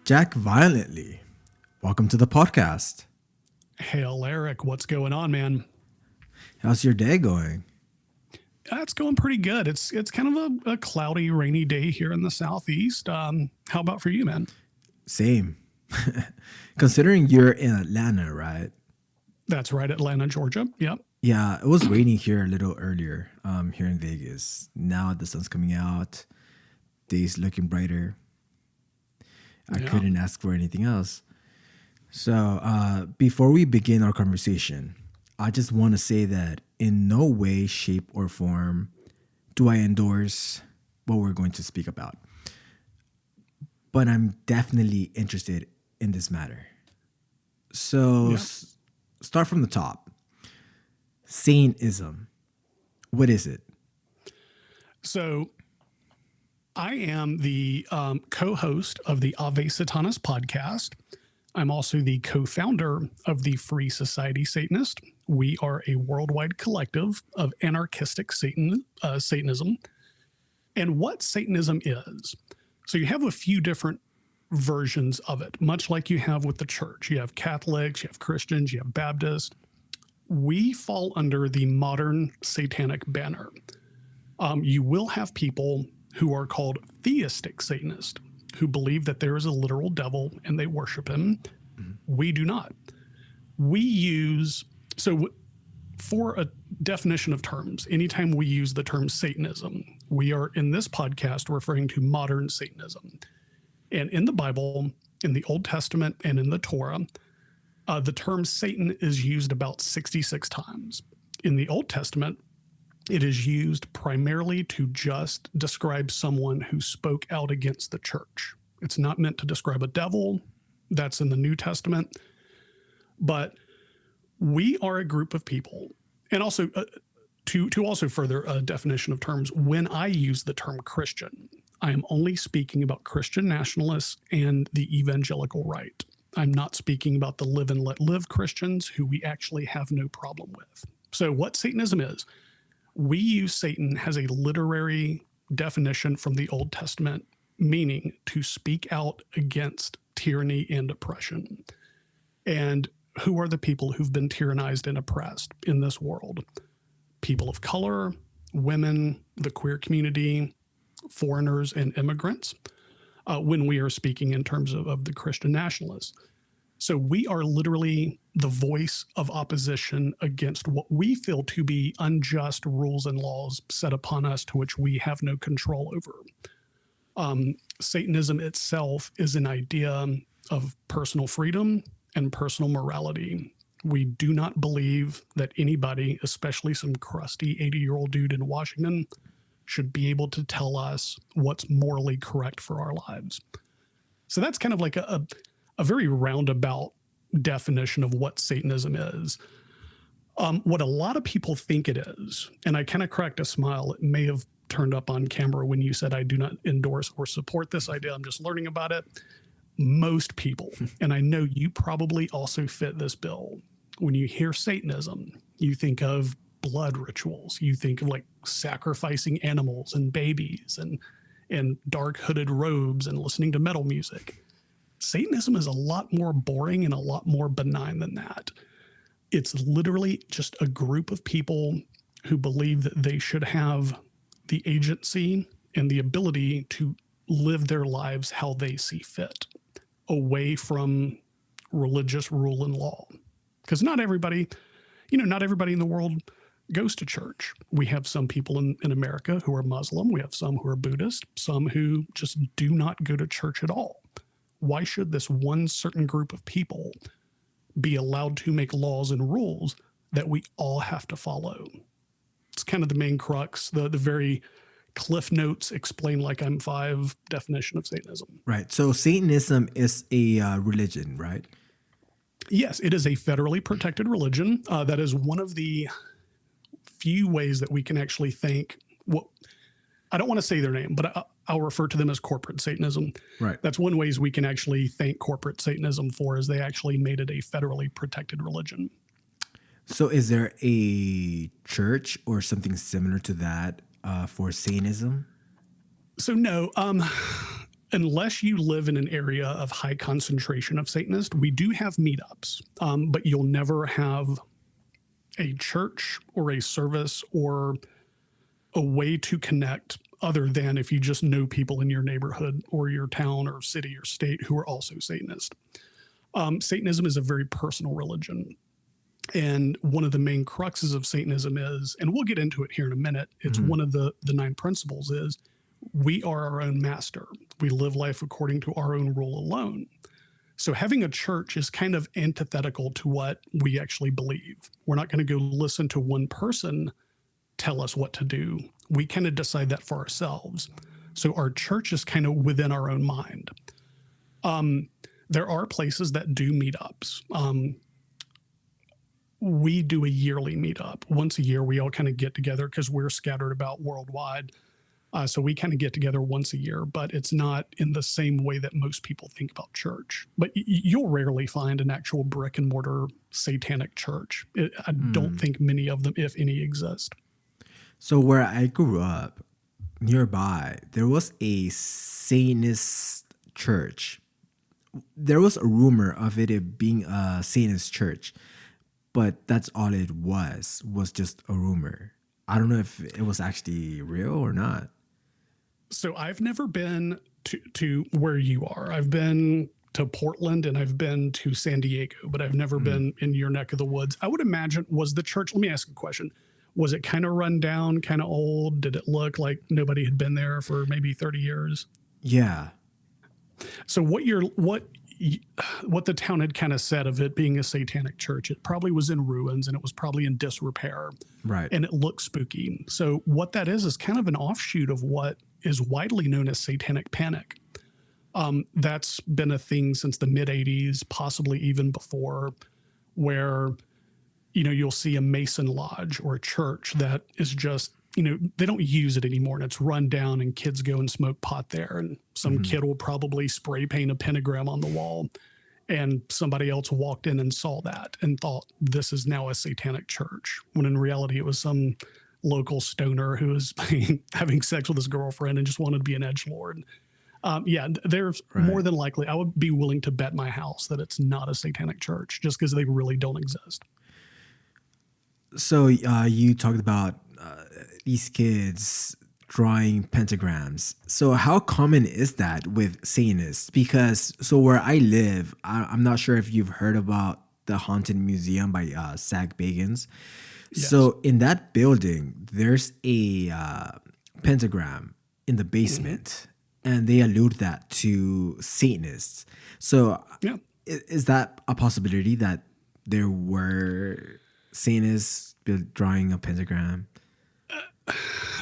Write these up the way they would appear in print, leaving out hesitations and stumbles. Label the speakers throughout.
Speaker 1: Jack violently. Welcome to the podcast.
Speaker 2: Hail, Eric. What's going on, man?
Speaker 1: How's your day going?
Speaker 2: It's going pretty good. It's kind of a cloudy, rainy day here in the southeast. How about for you, man?
Speaker 1: Same. Considering you're in Atlanta, right?
Speaker 2: That's right, Atlanta, Georgia. Yep.
Speaker 1: Yeah, it was raining here a little earlier here in Vegas. Now the sun's coming out. Day's looking brighter. I couldn't ask for anything else. So before we begin our conversation, I just want to say that in no way, shape, or form do I endorse what we're going to speak about. But I'm definitely interested in this matter. So start from the top. Satanism. What is it?
Speaker 2: So I am the co-host of the Ave Satanas Podcast. I'm also the co-founder of the Free Society Satanists. We are a worldwide collective of anarchistic Satanism. And what Satanism is, so you have a few different versions of it, much like you have with the church. You have Catholics, you have Christians, you have Baptists. We fall under the modern satanic banner. You will have people who are called theistic Satanists, who believe that there is a literal devil and they worship him. Mm-hmm. We do not. We use, so for a definition of terms, anytime we use the term Satanism, we are in this podcast referring to modern Satanism. And in the Bible, in the Old Testament and in the Torah, the term Satan is used about 66 times. In the Old Testament, it is used primarily to just describe someone who spoke out against the church. It's not meant to describe a devil. That's in the New Testament. But we are a group of people. And also, to also further a definition of terms, when I use the term Christian, I am only speaking about Christian nationalists and the evangelical right. I'm not speaking about the live and let live Christians who we actually have no problem with. So what Satanism is, we use Satan as a literary definition from the Old Testament, meaning to speak out against tyranny and oppression. And who are the people who've been tyrannized and oppressed in this world? People of color, women, the queer community, foreigners, and immigrants, when we are speaking in terms of the Christian nationalists. So we are literally the voice of opposition against what we feel to be unjust rules and laws set upon us to which we have no control over. Satanism itself is an idea of personal freedom and personal morality. We do not believe that anybody, especially some crusty 80-year-old dude in Washington, should be able to tell us what's morally correct for our lives. So that's kind of like a very roundabout definition of what Satanism is. What a lot of people think it is, and I kind of cracked a smile, it may have turned up on camera when you said I do not endorse or support this idea, I'm just learning about it. Most people, and I know you probably also fit this bill, when you hear Satanism, you think of blood rituals, you think of like sacrificing animals and babies and dark hooded robes and listening to metal music. Satanism is a lot more boring and a lot more benign than that. It's literally just a group of people who believe that they should have the agency and the ability to live their lives how they see fit, away from religious rule and law. Because not everybody in the world goes to church. We have some people in America who are Muslim. We have some who are Buddhist, some who just do not go to church at all. Why should this one certain group of people be allowed to make laws and rules that we all have to follow? It's kind of the main crux, the very Cliff Notes explain like I'm five definition of Satanism.
Speaker 1: Right. So Satanism is a religion, right?
Speaker 2: Yes, it is a federally protected religion. That is one of the few ways that we can actually thank what I don't want to say their name, but I'll refer to them as corporate Satanism.
Speaker 1: Right.
Speaker 2: That's one ways we can actually thank corporate Satanism for, is they actually made it a federally protected religion.
Speaker 1: So is there a church or something similar to that for Satanism?
Speaker 2: So no, unless you live in an area of high concentration of Satanists, we do have meetups, but you'll never have a church or a service or a way to connect other than if you just know people in your neighborhood or your town or city or state who are also Satanist. Satanism is a very personal religion. And one of the main cruxes of Satanism is, and we'll get into it here in a minute, it's one of the 9 principles is, we are our own master. We live life according to our own rule alone. So having a church is kind of antithetical to what we actually believe. We're not going to go listen to one person tell us what to do. We kind of decide that for ourselves. So our church is kind of within our own mind. There are places that do meetups. We do a yearly meetup. Once a year, we all kind of get together because we're scattered about worldwide. So we kind of get together once a year, but it's not in the same way that most people think about church. But you'll rarely find an actual brick and mortar satanic church. I don't think many of them, if any, exist.
Speaker 1: So where I grew up, nearby, there was a Satanist church. There was a rumor of it being a Satanist church, but that's all it was just a rumor. I don't know if it was actually real or not.
Speaker 2: So I've never been to where you are. I've been to Portland and I've been to San Diego, but I've never been in your neck of the woods. I would imagine, was the church, let me ask a question. Was it kind of run down, kind of old? Did it look like nobody had been there for maybe 30 years?
Speaker 1: Yeah.
Speaker 2: So what the town had kind of said of it being a satanic church, it probably was in ruins and it was probably in disrepair.
Speaker 1: Right.
Speaker 2: And it looked spooky. So what that is kind of an offshoot of what is widely known as satanic panic. That's been a thing since the mid 80s, possibly even before, where, you'll see a Mason lodge or a church that is just, they don't use it anymore and it's run down and kids go and smoke pot there. And some kid will probably spray paint a pentagram on the wall. And somebody else walked in and saw that and thought this is now a satanic church, when in reality it was some local stoner who was having sex with his girlfriend and just wanted to be an edgelord. There's more than likely, I would be willing to bet my house that it's not a satanic church just because they really don't exist.
Speaker 1: So you talked about these kids drawing pentagrams. So how common is that with Satanists? Because where I live, I'm not sure if you've heard about the Haunted Museum by Zach Bagans. Yes. So in that building, there's a pentagram in the basement, and they allude that to Satanists. So is that a possibility that there were Satanists drawing a pentagram?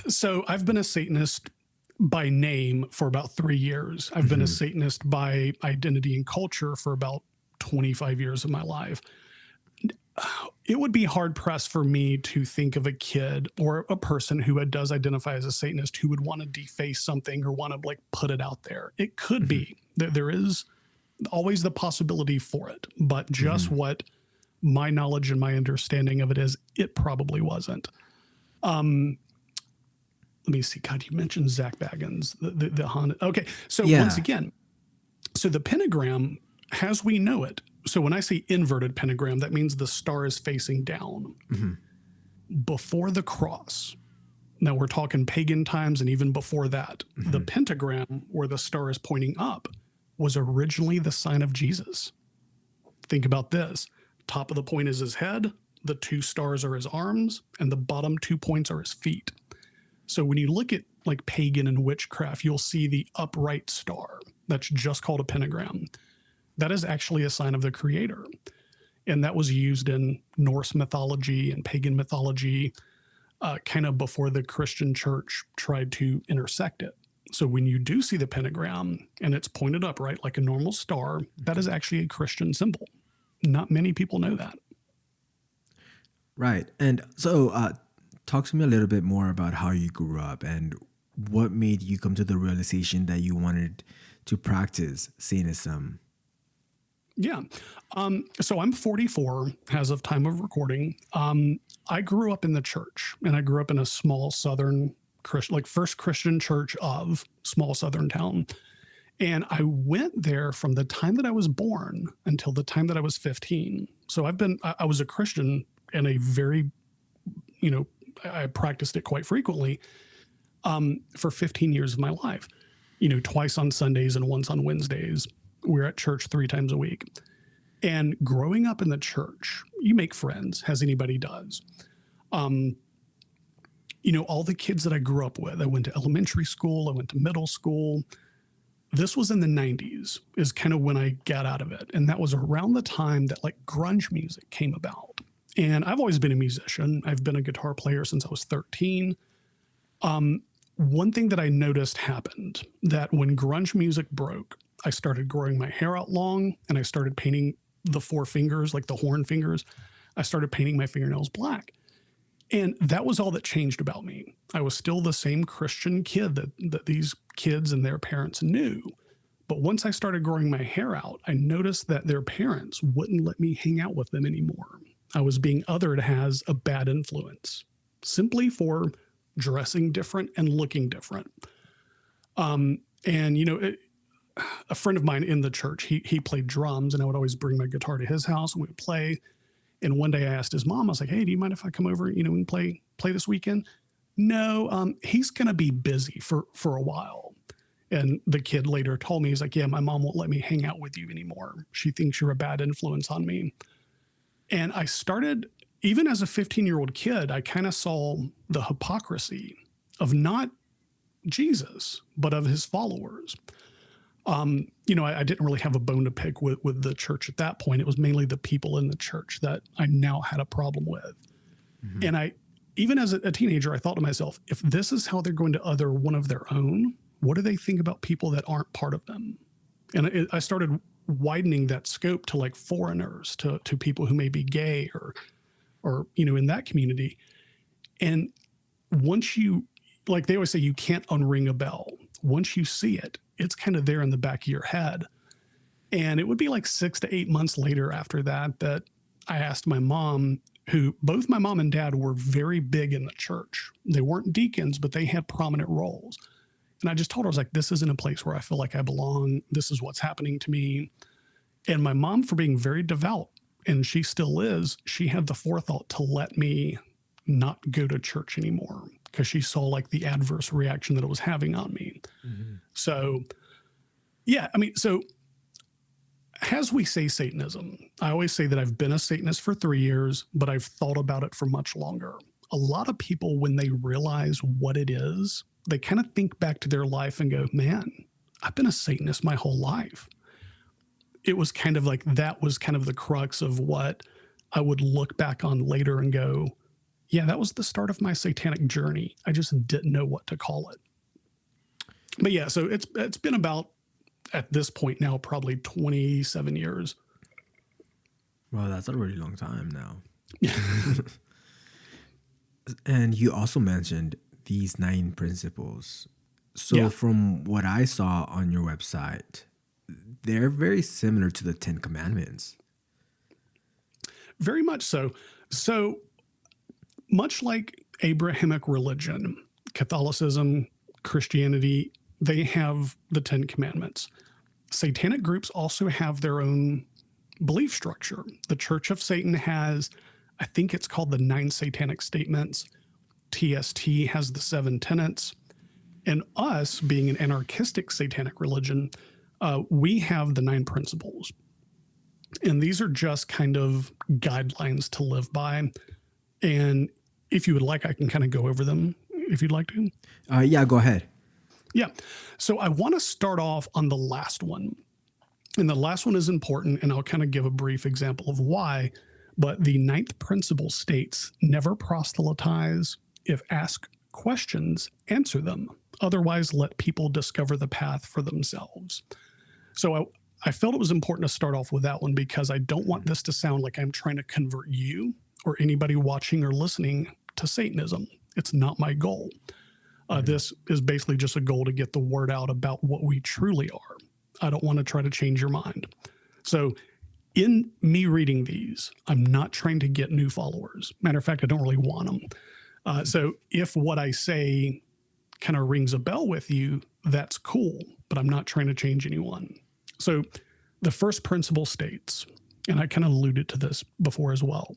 Speaker 2: So I've been a Satanist by name for about 3 years. I've been a Satanist by identity and culture for about 25 years of my life. It would be hard pressed for me to think of a kid or a person who does identify as a Satanist who would want to deface something or want to put it out there. It could be. There is always the possibility for it, but just what my knowledge and my understanding of it is, it probably wasn't. Let me see. God, you mentioned Zach Bagans, the Haunted. Okay. So once again, so the pentagram, as we know it, so when I say inverted pentagram, that means the star is facing down before the cross. Now we're talking pagan times and even before that. The pentagram, where the star is pointing up, was originally the sign of Jesus. Think about this. Top of the point is his head. The 2 stars are his arms, and the bottom 2 points are his feet. So when you look at pagan and witchcraft, you'll see the upright star. That's just called a pentagram. That is actually a sign of the creator. And that was used in Norse mythology and pagan mythology, kind of before the Christian church tried to intersect it. So when you do see the pentagram and it's pointed upright like a normal star, that is actually a Christian symbol. Not many people know that.
Speaker 1: Right. And so talk to me a little bit more about how you grew up and what made you come to the realization that you wanted to practice Satanism.
Speaker 2: Yeah. So I'm 44 as of time of recording. I grew up in the church, and I grew up in a small Southern Christian, first Christian church of small Southern town. And I went there from the time that I was born until the time that I was 15. So I was a Christian and a very, I practiced it quite frequently for 15 years of my life, twice on Sundays and once on Wednesdays. We're at church 3 times a week. And growing up in the church, you make friends, as anybody does. All the kids that I grew up with, I went to elementary school, I went to middle school. This was in the 90s is kind of when I got out of it. And that was around the time that like grunge music came about. And I've always been a musician. I've been a guitar player since I was 13. One thing that I noticed happened that when grunge music broke, I started growing my hair out long and I started painting the 4 fingers, like the horn fingers. I started painting my fingernails black. And that was all that changed about me. I was still the same Christian kid that these kids and their parents knew. But once I started growing my hair out, I noticed that their parents wouldn't let me hang out with them anymore. I was being othered as a bad influence, simply for dressing different and looking different. A friend of mine in the church, he played drums, and I would always bring my guitar to his house and we would play. And one day I asked his mom, I was like, hey, do you mind if I come over, and play this weekend? No, he's going to be busy for a while. And the kid later told me, he's like, yeah, my mom won't let me hang out with you anymore. She thinks you're a bad influence on me. And I started, even as a 15-year-old kid, I kind of saw the hypocrisy of not Jesus, but of his followers. I didn't really have a bone to pick with the church at that point. It was mainly the people in the church that I now had a problem with. Mm-hmm. And even as a teenager, I thought to myself, if this is how they're going to other one of their own, what do they think about people that aren't part of them? And I started widening that scope to like foreigners, to people who may be gay or in that community. And once you, like they always say, you can't unring a bell. Once you see it, it's kind of there in the back of your head. And it would be like 6 to 8 months later after that I asked my mom, who both my mom and dad were very big in the church. They weren't deacons, but they had prominent roles. And I just told her, I was like, this isn't a place where I feel like I belong. This is what's happening to me. And my mom, for being very devout, and she still is, she had the forethought to let me not go to church anymore because she saw like the adverse reaction that it was having on me. Mm-hmm. So, yeah, so as we say Satanism, I always say that I've been a Satanist for 3 years, but I've thought about it for much longer. A lot of people, when they realize what it is, they kind of think back to their life and go, man, I've been a Satanist my whole life. It was kind of like, that was kind of the crux of what I would look back on later and go, yeah, that was the start of my satanic journey. I just didn't know what to call it. But yeah, so it's been about, at this point now, probably 27 years.
Speaker 1: Well, that's a really long time now. And you also mentioned these 9 principles. So from what I saw on your website, they're very similar to the 10 Commandments.
Speaker 2: Very much so. So much like Abrahamic religion, Catholicism, Christianity, they have the 10 Commandments. Satanic groups also have their own belief structure. The Church of Satan has, I think it's called the 9 Satanic Statements. TST has the 7 Tenets. And us, being an anarchistic satanic religion, we have the 9 Principles. And these are just kind of guidelines to live by. And if you would like, I can kind of go over them if you'd like to.
Speaker 1: Yeah, go ahead.
Speaker 2: Yeah. So I want to start off on the last one. And the last one is important, and I'll kind of give a brief example of why. But the 9th principle states, never proselytize. If asked questions, answer them. Otherwise, let people discover the path for themselves. So I felt it was important to start off with that one because I don't want this to sound like I'm trying to convert you or anybody watching or listening to Satanism. It's not my goal. This is basically just a goal to get the word out about what we truly are. I don't want to try to change your mind. So in me reading these, I'm not trying to get new followers. Matter of fact, I don't really want them. So if what I say kind of rings a bell with you, that's cool, but I'm not trying to change anyone. So the first principle states, and I kind of alluded to this before as well,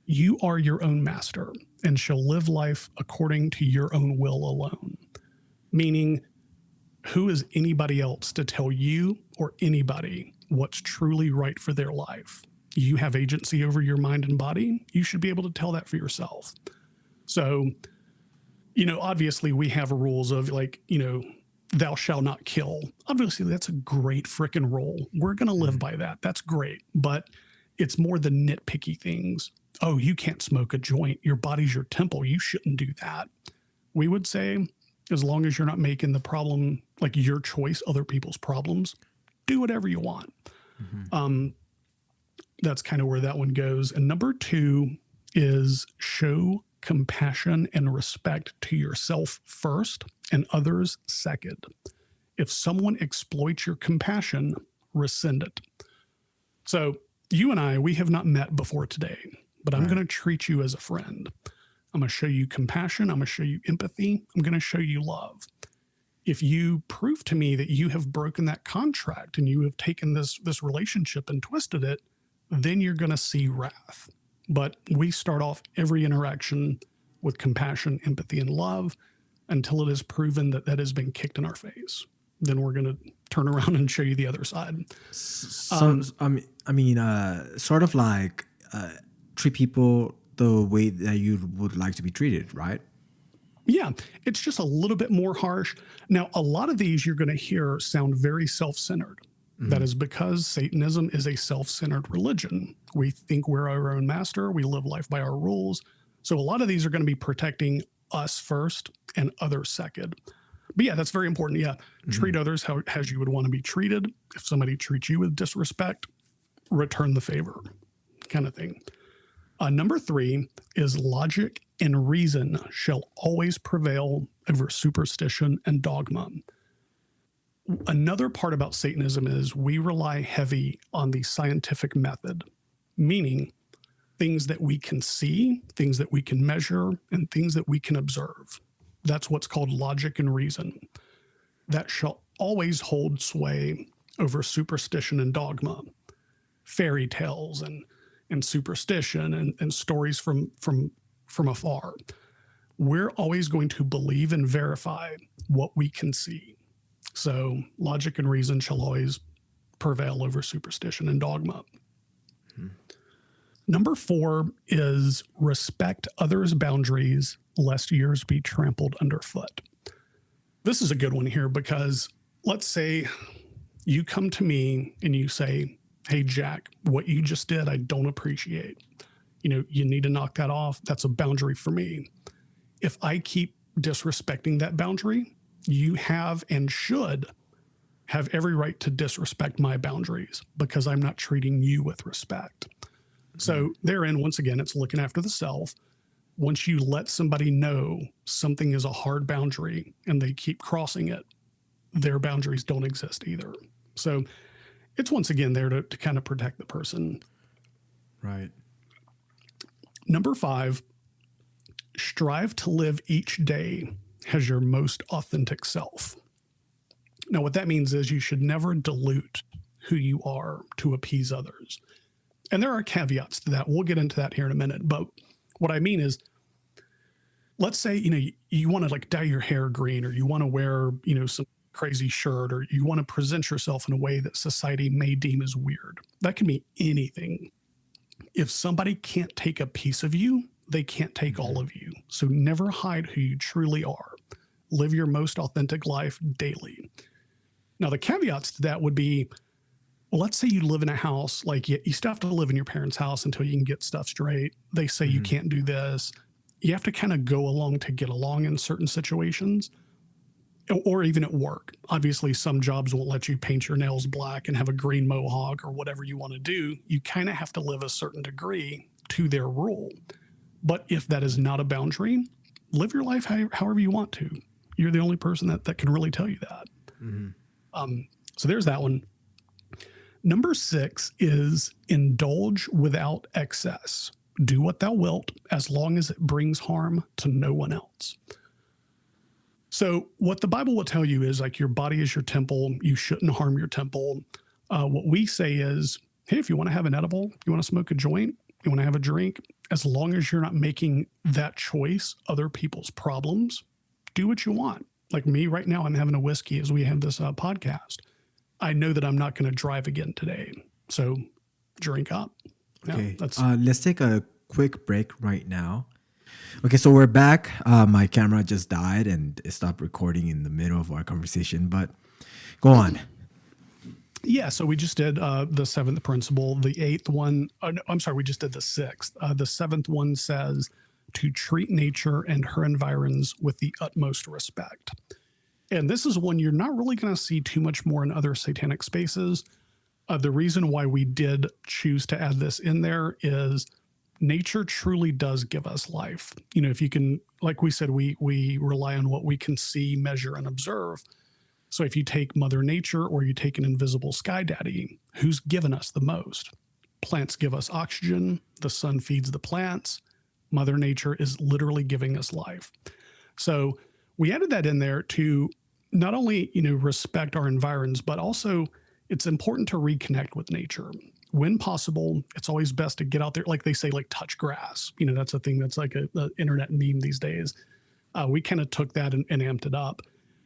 Speaker 2: you are your own master and shall live life according to your own will alone. Meaning, who is anybody else to tell you or anybody what's truly right for their life? You have agency over your mind and body. You should be able to tell that for yourself. So, obviously we have rules of thou shalt not kill. Obviously, that's a great freaking rule. We're going to live by that. That's great. But it's more the nitpicky things. Oh, you can't smoke a joint. Your body's your temple. You shouldn't do that. We would say, as long as you're not making the problem, like your choice, other people's problems, do whatever you want. That's kind of where that one goes. And number 2 is show compassion and respect to yourself first and others second. If someone exploits your compassion, rescind it. So you and I, we have not met before today, but I'm going to treat you as a friend. I'm going to show you compassion. I'm going to show you empathy. I'm going to show you love. If you prove to me that you have broken that contract and you have taken this relationship and twisted it, then you're going to see wrath. But we start off every interaction with compassion, empathy, and love until it is proven that that has been kicked in our face. Then we're going to turn around and show you the other side.
Speaker 1: So, sort of like treat people the way that you would like to be treated, right?
Speaker 2: Yeah, it's just a little bit more harsh. Now, a lot of these you're going to hear sound very self-centered. That is because Satanism is a self-centered religion. We think we're our own master. We live life by our rules. So a lot of these are going to be protecting us first and others second. But yeah, that's very important. Yeah, treat others as you would want to be treated. If somebody treats you with disrespect, return the favor, kind of thing. Number 3 is logic and reason shall always prevail over superstition and dogma. Another part about Satanism is we rely heavy on the scientific method, meaning things that we can see, things that we can measure, and things that we can observe. That's what's called logic and reason. That shall always hold sway over superstition and dogma, fairy tales and superstition and stories from afar. We're always going to believe and verify what we can see. So logic and reason shall always prevail over superstition and dogma. Number 4 is respect others' boundaries lest yours be trampled underfoot. This is a good one here because let's say you come to me and you say, hey, Jack, what you just did, I don't appreciate. You need to knock that off. That's a boundary for me. If I keep disrespecting that boundary, you have and should have every right to disrespect my boundaries because I'm not treating you with respect. So therein, once again, it's looking after the self. Once you let somebody know something is a hard boundary and they keep crossing it, their boundaries don't exist either. So it's once again there to kind of protect the person.
Speaker 1: Right.
Speaker 2: Number 5, strive to live each day as your most authentic self. Now, what that means is you should never dilute who you are to appease others. And there are caveats to that. We'll get into that here in a minute. But what I mean is, let's say, you want to dye your hair green, or you want to wear, some crazy shirt, or you want to present yourself in a way that society may deem as weird. That can be anything. If somebody can't take a piece of you, they can't take all of you. So never hide who you truly are. Live your most authentic life daily. Now, the caveats to that would be, well, let's say you live in a house, you still have to live in your parents' house until you can get stuff straight. They say you can't do this. You have to kind of go along to get along in certain situations, or even at work. Obviously, some jobs won't let you paint your nails black and have a green mohawk or whatever you want to do. You kind of have to live a certain degree to their rule. But if that is not a boundary, live your life however you want to. You're the only person that can really tell you that. So there's that one. Number 6 is indulge without excess. Do what thou wilt, as long as it brings harm to no one else. So what the Bible will tell you is like your body is your temple. You shouldn't harm your temple. What we say is, hey, if you want to have an edible, you want to smoke a joint, you want to have a drink, as long as you're not making that choice other people's problems, do what you want. Like me right now, I'm having a whiskey as we have this podcast. I know that I'm not going to drive again today. So drink up.
Speaker 1: Okay, let's take a quick break right now. Okay, so we're back. My camera just died and it stopped recording in the middle of our conversation, but go on.
Speaker 2: Yeah, so we just did the seventh principle. The eighth one, no, I'm sorry, we just did the sixth. The seventh one says to treat nature and her environs with the utmost respect. And this is one you're not really going to see too much more in other satanic spaces. The reason why we did choose to add this in there is nature truly does give us life. You know, if you can, like we said, we rely on what we can see, measure, and observe. So if you take Mother Nature or you take an invisible sky daddy, who's given us the most? Plants give us oxygen. The sun feeds the plants. Mother Nature is literally giving us life. So we added that in there to not only, respect our environs, but also it's important to reconnect with nature. When possible, it's always best to get out there. Like they say, like touch grass. That's a thing that's like an internet meme these days. We kind of took that and amped it up.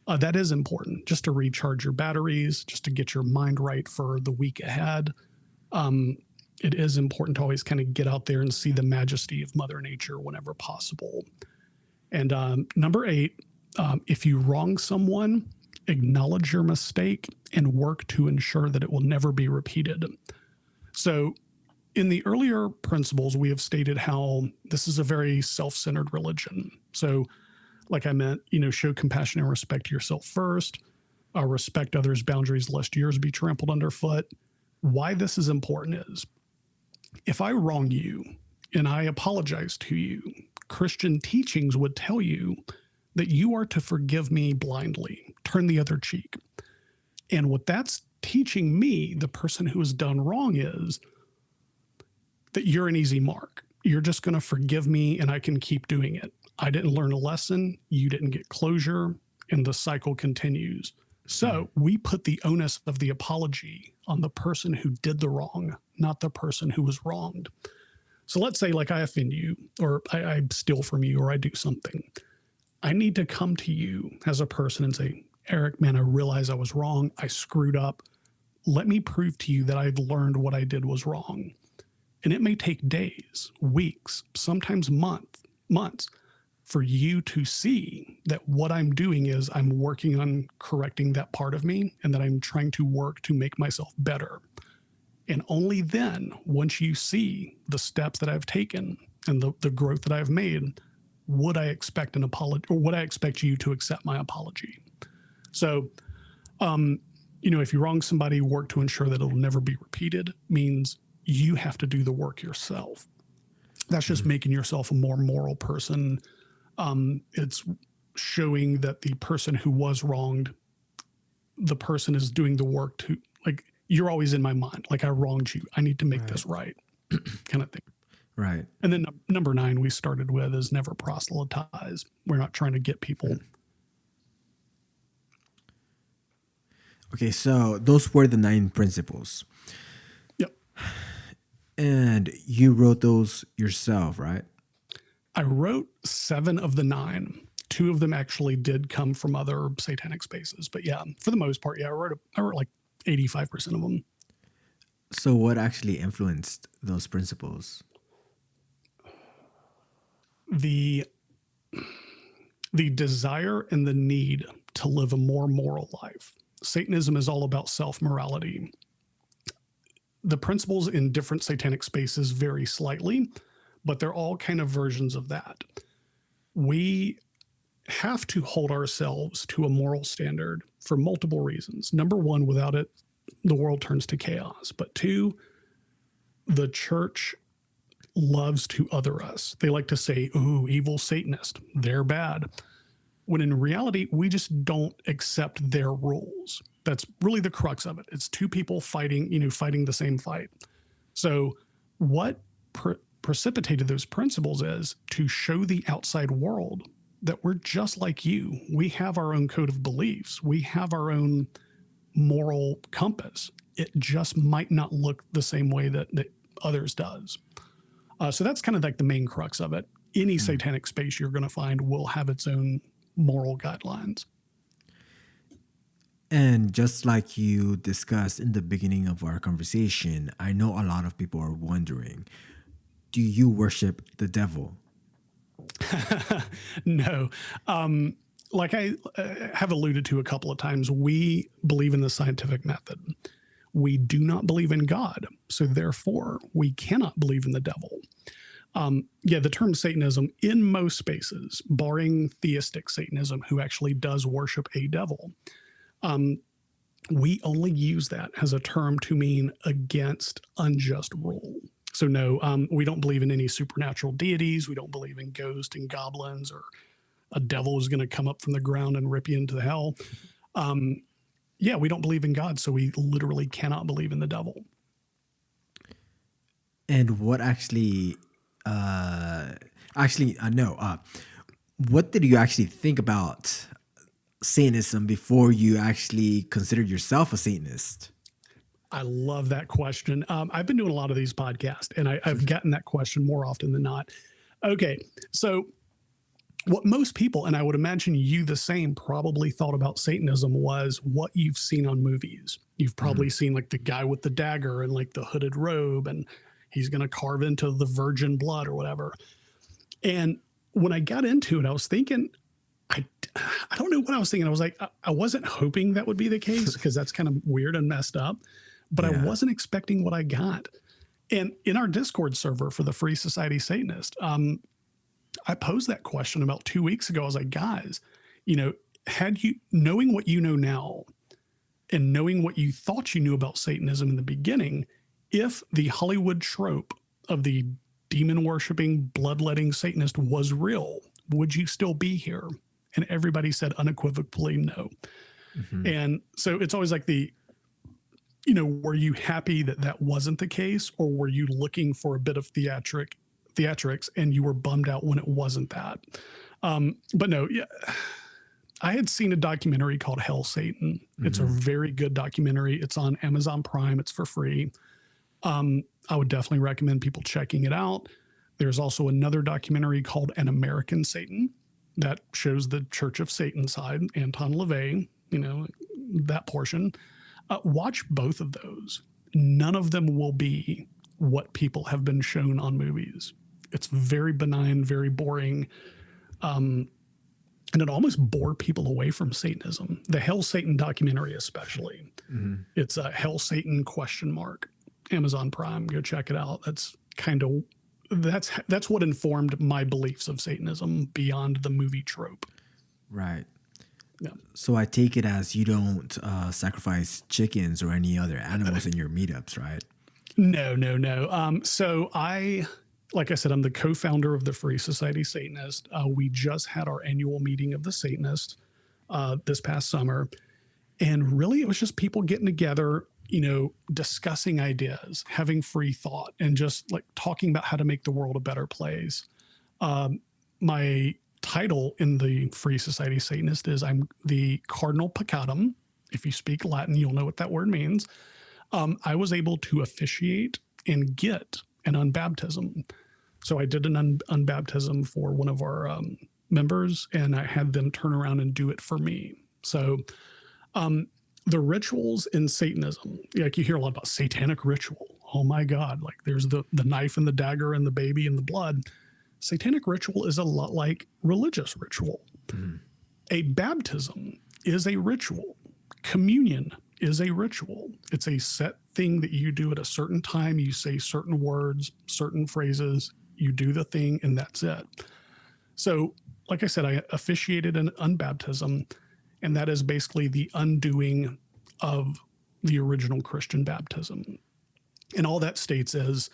Speaker 2: That is important, just to recharge your batteries, just to get your mind right for the week ahead. It is important to always kind of get out there and see the majesty of Mother Nature whenever possible. And number 8, if you wrong someone, acknowledge your mistake and work to ensure that it will never be repeated. So in the earlier principles, we have stated how this is a very self-centered religion. So like I meant, show compassion and respect to yourself first, respect others' boundaries lest yours be trampled underfoot. Why this is important is if I wrong you and I apologize to you, Christian teachings would tell you that you are to forgive me blindly, turn the other cheek. And what that's teaching me, the person who has done wrong, is that you're an easy mark. You're just going to forgive me and I can keep doing it. I didn't learn a lesson, you didn't get closure, and the cycle continues. So we put the onus of the apology on the person who did the wrong, not the person who was wronged. So let's say like I offend you, or I steal from you, or I do something. I need to come to you as a person and say, Eric, man, I realize I was wrong. I screwed up. Let me prove to you that I've learned what I did was wrong. And it may take days, weeks, sometimes months for you to see that what I'm doing is I'm working on correcting that part of me and that I'm trying to work to make myself better. And only then, once you see the steps that I've taken and the growth that I've made, would I expect an apology, or would I expect you to accept my apology? So, if you wrong somebody, work to ensure that it'll never be repeated means you have to do the work yourself. That's just making yourself a more moral person. It's showing that the person who was wronged, the person is doing the work to, like, you're always in my mind. Like, I wronged you. I need to make this right kind of thing.
Speaker 1: Right.
Speaker 2: And then number 9 we started with is never proselytize. We're not trying to get people.
Speaker 1: Okay, so those were the 9 principles.
Speaker 2: Yep.
Speaker 1: And you wrote those yourself, right?
Speaker 2: I wrote 7 of the 9. 2 of them actually did come from other satanic spaces. But yeah, for the most part, I wrote like 85% of them.
Speaker 1: So what actually influenced those principles?
Speaker 2: The desire and the need to live a more moral life. Satanism is all about self-morality. The principles in different satanic spaces vary slightly, but they're all kind of versions of that. We have to hold ourselves to a moral standard for multiple reasons. Number 1, without it, the world turns to chaos. But 2, the church loves to other us. They like to say, ooh, evil Satanist, they're bad. When in reality, we just don't accept their rules. That's really the crux of it. It's 2 people fighting the same fight. So what precipitated those principles is to show the outside world that we're just like you. We have our own code of beliefs. We have our own moral compass. It just might not look the same way that others does. So that's kind of like the main crux of it. Any satanic space you're going to find will have its own moral guidelines.
Speaker 1: And just like you discussed in the beginning of our conversation, I know a lot of people are wondering, do you worship the devil?
Speaker 2: No. Like I have alluded to a couple of times, we believe in the scientific method. We do not believe in God. So therefore, we cannot believe in the devil. The term Satanism in most spaces, barring theistic Satanism, who actually does worship a devil, we only use that as a term to mean against unjust rule. So no, we don't believe in any supernatural deities. We don't believe in ghosts and goblins, or a devil is going to come up from the ground and rip you into the hell. We don't believe in God, so we literally cannot believe in the devil.
Speaker 1: And what what did you actually think about Satanism before you actually considered yourself a Satanist?
Speaker 2: I love that question. I've been doing a lot of these podcasts, and I've gotten that question more often than not. Okay, so what most people, and I would imagine you the same, probably thought about Satanism was what you've seen on movies. You've probably seen like the guy with the dagger and like the hooded robe, and he's going to carve into the virgin blood or whatever. And when I got into it, I was thinking, I don't know what I was thinking. I was like, I wasn't hoping that would be the case, because that's kind of weird and messed up, but I wasn't expecting what I got. And in our Discord server for the Free Society Satanist, I posed that question about 2 weeks ago. I was like, guys, had you, knowing what you know now and knowing what you thought you knew about Satanism in the beginning, if the Hollywood trope of the demon worshiping, bloodletting Satanist was real, would you still be here? And everybody said unequivocally no. And so it's always like were you happy that that wasn't the case, or were you looking for a bit of theatrics and you were bummed out when it wasn't that? But no, I had seen a documentary called Hell Satan. It's a very good documentary. It's on Amazon Prime. It's for free. I would definitely recommend people checking it out. There's also another documentary called An American Satan that shows the Church of Satan side, Anton LaVey, that portion. Watch both of those. None of them will be what people have been shown on movies. It's very benign, very boring. And it almost bore people away from Satanism. The Hell Satan documentary especially. It's a Hell Satan ? Amazon Prime. Go check it out. That's what informed my beliefs of Satanism beyond the movie trope.
Speaker 1: Right.
Speaker 2: Yeah.
Speaker 1: So I take it as you don't sacrifice chickens or any other animals in your meetups, right?
Speaker 2: No. So like I said, I'm the co-founder of the Free Society Satanist. We just had our annual meeting of the Satanists this past summer. And really, it was just people getting together, discussing ideas, having free thought, and just like talking about how to make the world a better place. My title in the Free Society Satanist is I'm the Cardinal Peccatum. If you speak Latin, you'll know what that word means. I was able to officiate and get an unbaptism. So I did an unbaptism for one of our members, and I had them turn around and do it for me. So the rituals in Satanism, like you hear a lot about satanic ritual. Oh my God, like there's the knife and the dagger and the baby and the blood. Satanic ritual is a lot like religious ritual. A baptism is a ritual. Communion is a ritual. It's a set thing that you do at a certain time. You say certain words, certain phrases, you do the thing, and that's it. So, like I said, I officiated an unbaptism, and that is basically the undoing of the original Christian baptism. And all that states is,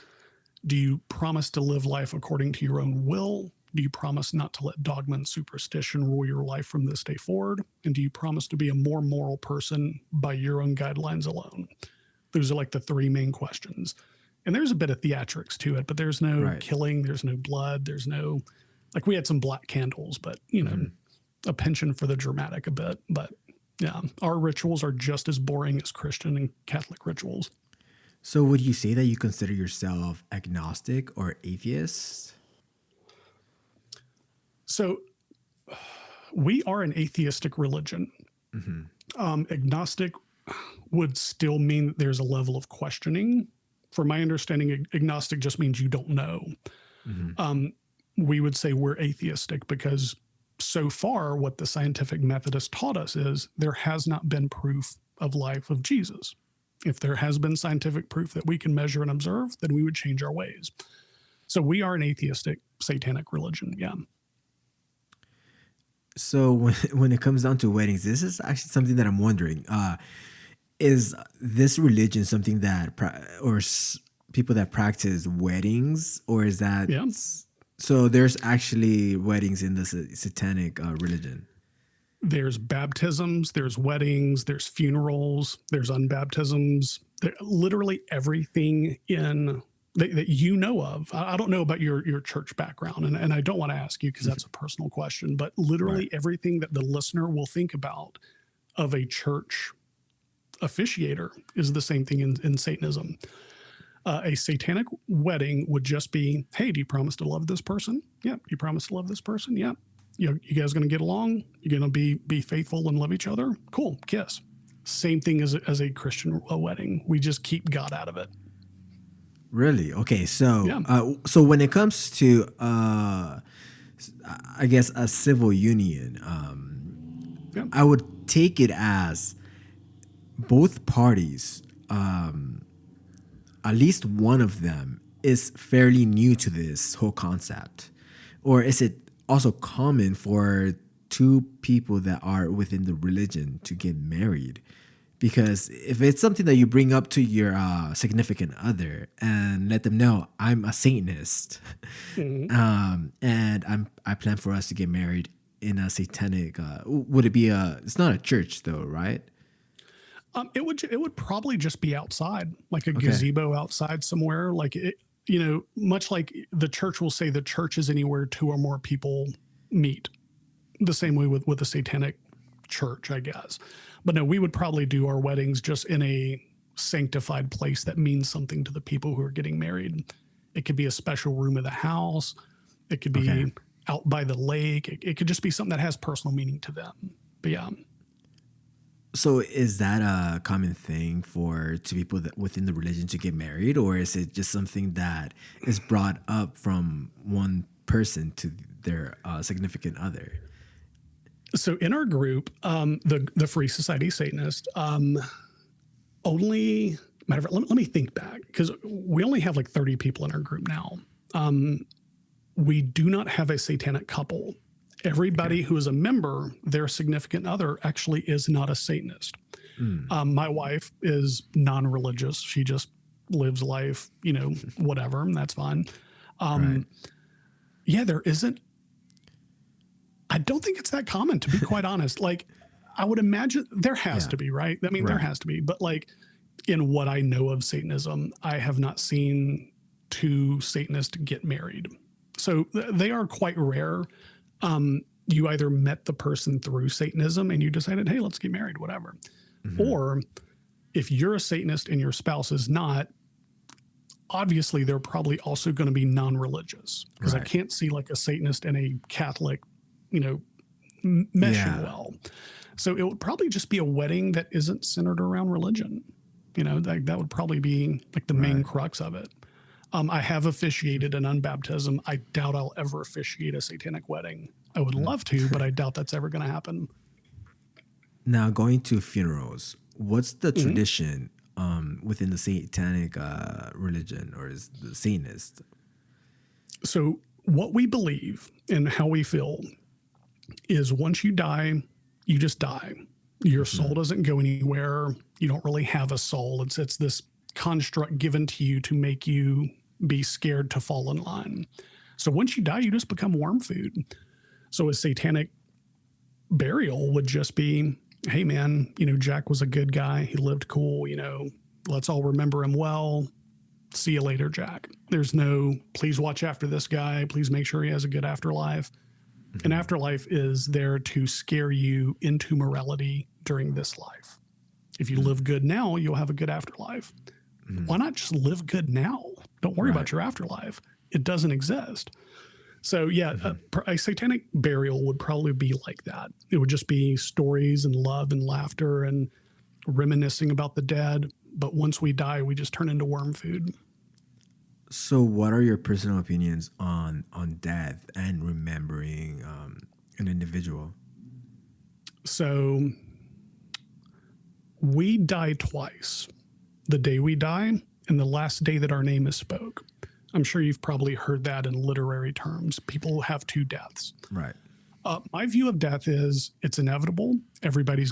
Speaker 2: do you promise to live life according to your own will? Do you promise not to let dogma and superstition rule your life from this day forward? And do you promise to be a more moral person by your own guidelines alone? Those are like the three main questions. And there's a bit of theatrics to it, but there's no killing, there's no blood, there's no Like we had some black candles, but a penchant for the dramatic a bit. But yeah, our rituals are just as boring as Christian and Catholic rituals.
Speaker 1: So would you say that you consider yourself agnostic or atheist?
Speaker 2: So we are an atheistic religion. Agnostic would still mean that there's a level of questioning. From my understanding, agnostic just means you don't know. We would say we're atheistic because so far what the scientific method has taught us is there has not been proof of life of Jesus. If there has been scientific proof that we can measure and observe, then we would change our ways. So we are an atheistic satanic religion. Yeah.
Speaker 1: So when it comes down to weddings, this is actually something that I'm wondering. Is this religion something that, people that practice weddings, or is that...
Speaker 2: Yeah.
Speaker 1: So there's actually weddings in the satanic religion?
Speaker 2: There's baptisms, there's weddings, there's funerals, there's unbaptisms. Literally everything that you know of. I don't know about your church background, and I don't want to ask you because that's a personal question, but literally everything that the listener will think about of a church officiator is the same thing in Satanism. A satanic wedding would just be, hey, do you promise to love this person? Yeah. You promise to love this person? Yeah. You guys going to get along? You're going to be faithful and love each other? Cool. Kiss. Same thing as a Christian wedding. We just keep God out of it.
Speaker 1: Really? Okay. So, so when it comes to, I guess, a civil union, I would take it as both parties, at least one of them is fairly new to this whole concept. Or is it also common for two people that are within the religion to get married? Because if it's something that you bring up to your significant other and let them know, I'm a Satanist, and I plan for us to get married in a satanic, would it be it's not a church though, right?
Speaker 2: It would probably just be outside, like a gazebo outside somewhere. Like much like the church will say, the church is anywhere two or more people meet. The same way with a satanic church, I guess. But no, we would probably do our weddings just in a sanctified place that means something to the people who are getting married. It could be a special room of the house. It could be out by the lake. It could just be something that has personal meaning to them. But yeah.
Speaker 1: So is that a common thing for two people that within the religion to get married, or is it just something that is brought up from one person to their significant other?
Speaker 2: So in our group, the Free Society Satanists, only matter of fact, let me think back, because we only have like 30 people in our group now. We do not have a satanic couple. Everybody who is a member, their significant other actually is not a Satanist. My wife is non-religious. She just lives life, whatever, and that's fine. Yeah, there isn't. I don't think it's that common, to be quite honest. Like, I would imagine there has to be, right? I mean, there has to be. But like, in what I know of Satanism, I have not seen two Satanists get married. So they are quite rare. You either met the person through Satanism and you decided, hey, let's get married, whatever. Or if you're a Satanist and your spouse is not, obviously they're probably also going to be non-religious, because I can't see like a Satanist and a Catholic, meshing well. So it would probably just be a wedding that isn't centered around religion. That would probably be like the main crux of it. I have officiated an unbaptism. I doubt I'll ever officiate a satanic wedding. I would love to, but I doubt that's ever going to happen.
Speaker 1: Now, going to funerals, what's the tradition within the satanic religion, or is the Satanist?
Speaker 2: So what we believe and how we feel is once you die, you just die. Your soul doesn't go anywhere. You don't really have a soul. It's this construct given to you to make you be scared to fall in line. So once you die, you just become worm food. So a satanic burial would just be, hey man, Jack was a good guy. He lived cool. Let's all remember him well. see you later, Jack. There's no, please watch after this guy. Please make sure he has a good afterlife. An afterlife is there to scare you into morality during this life. If you live good now, you'll have a good afterlife. Why not just live good now? Don't worry about your afterlife. It doesn't exist. So yeah, a satanic burial would probably be like that. It would just be stories and love and laughter and reminiscing about the dead. But once we die, we just turn into worm food.
Speaker 1: So what are your personal opinions on death and remembering an individual?
Speaker 2: So we die twice. The day we die and the last day that our name is spoke. I'm sure you've probably heard that in literary terms. People have two deaths.
Speaker 1: Right.
Speaker 2: My view of death is it's inevitable. Everybody's